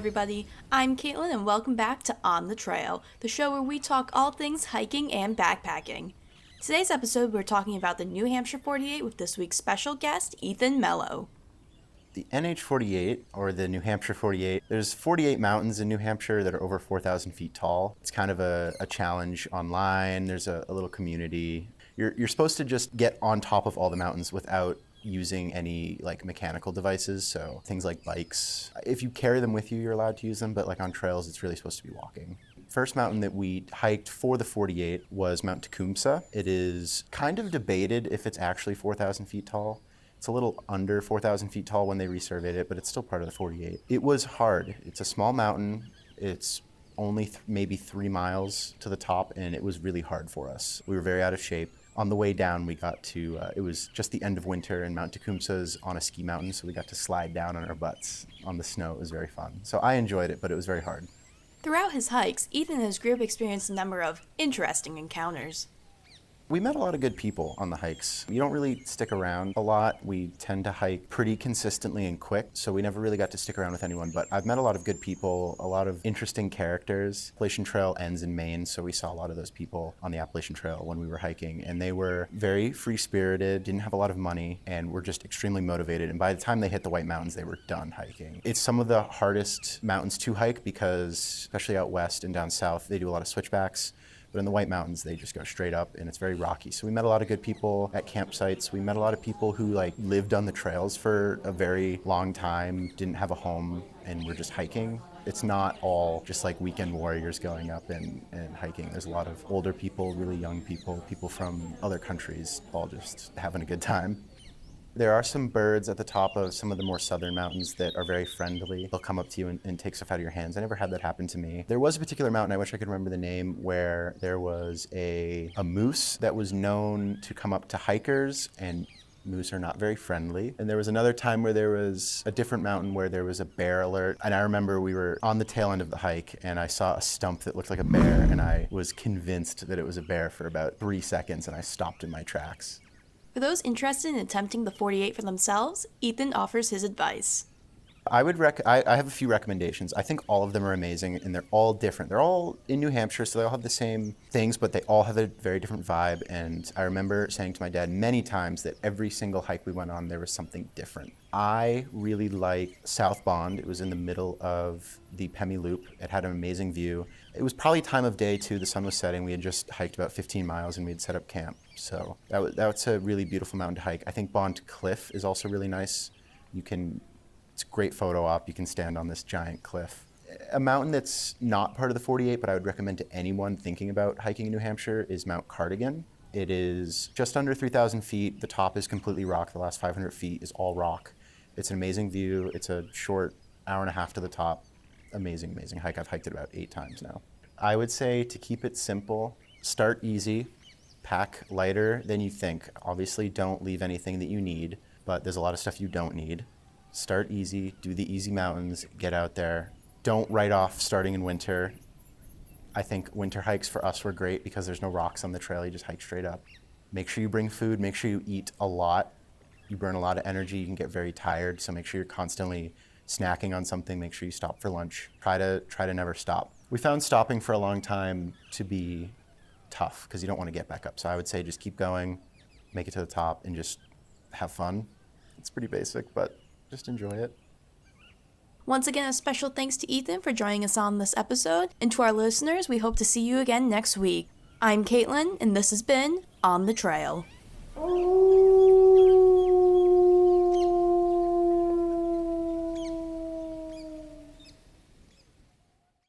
everybody. I'm Caitlin, and welcome back to On the Trail, the show where we talk all things hiking and backpacking. Today's episode, we're talking about the New Hampshire 48 with this week's special guest, Ethan Mello. The NH48, or the New Hampshire 48, there's 48 mountains in New Hampshire that are over 4,000 feet tall. It's kind of a challenge online. There's a little community. You're supposed to just get on top of all the mountains without using any mechanical devices, so things like bikes. If you carry them with you, you're allowed to use them, but on trails, it's really supposed to be walking. First mountain that we hiked for the 48 was Mount Tecumseh. It is kind of debated if it's actually 4,000 feet tall. It's a little under 4,000 feet tall when they resurveyed it, but it's still part of the 48. It was hard. It's a small mountain. It's only maybe 3 miles to the top, and it was really hard for us. We were very out of shape. On the way down, we got to, it was just the end of winter, and Mount Tecumseh is on a ski mountain, so we got to slide down on our butts on the snow. It was very fun. So I enjoyed it, but it was very hard. Throughout his hikes, Ethan and his group experienced a number of interesting encounters. We met a lot of good people on the hikes. You don't really stick around a lot. We tend to hike pretty consistently and quick, so we never really got to stick around with anyone. But I've met a lot of good people, a lot of interesting characters. Appalachian Trail ends in Maine, so we saw a lot of those people on the Appalachian Trail when we were hiking. And they were very free-spirited, didn't have a lot of money, and were just extremely motivated. And by the time they hit the White Mountains, they were done hiking. It's some of the hardest mountains to hike because, especially out west and down south, they do a lot of switchbacks. But in the White Mountains, they just go straight up, and it's very rocky. So we met a lot of good people at campsites. We met a lot of people who lived on the trails for a very long time, didn't have a home, and were just hiking. It's not all just weekend warriors going up and hiking. There's a lot of older people, really young people, people from other countries, all just having a good time. There are some birds at the top of some of the more southern mountains that are very friendly. They'll come up to you and take stuff out of your hands. I never had that happen to me. There was a particular mountain, I wish I could remember the name, where there was a moose that was known to come up to hikers, and moose are not very friendly. And there was another time where there was a different mountain where there was a bear alert. And I remember we were on the tail end of the hike, and I saw a stump that looked like a bear, and I was convinced that it was a bear for about 3 seconds, and I stopped in my tracks. For those interested in attempting the 48 for themselves, Ethan offers his advice. I have a few recommendations. I think all of them are amazing, and they're all different. They're all in New Hampshire, so they all have the same things, but they all have a very different vibe. And I remember saying to my dad many times that every single hike we went on, there was something different. I really like South Bond. It was in the middle of the Pemi Loop. It had an amazing view. It was probably time of day too. The sun was setting. We had just hiked about 15 miles and we had set up camp. So that's a really beautiful mountain to hike. I think Bond Cliff is also really nice. It's a great photo op. You can stand on this giant cliff. A mountain that's not part of the 48, but I would recommend to anyone thinking about hiking in New Hampshire is Mount Cardigan. It is just under 3,000 feet. The top is completely rock. The last 500 feet is all rock. It's an amazing view. It's a short hour and a half to the top. Amazing, amazing hike. I've hiked it about 8 times now. I would say to keep it simple, start easy, pack lighter than you think. Obviously, don't leave anything that you need, but there's a lot of stuff you don't need. Start easy, do the easy mountains, get out there. Don't write off starting in winter. I think winter hikes for us were great because there's no rocks on the trail, you just hike straight up. Make sure you bring food, make sure you eat a lot. You burn a lot of energy, you can get very tired, so make sure you're constantly snacking on something, make sure you stop for lunch. Try to never stop. We found stopping for a long time to be tough because you don't want to get back up. So I would say just keep going, make it to the top, and just have fun. It's pretty basic, but just enjoy it. Once again, a special thanks to Ethan for joining us on this episode, and to our listeners, we hope to see you again next week. I'm Caitlin, and this has been On the Trail.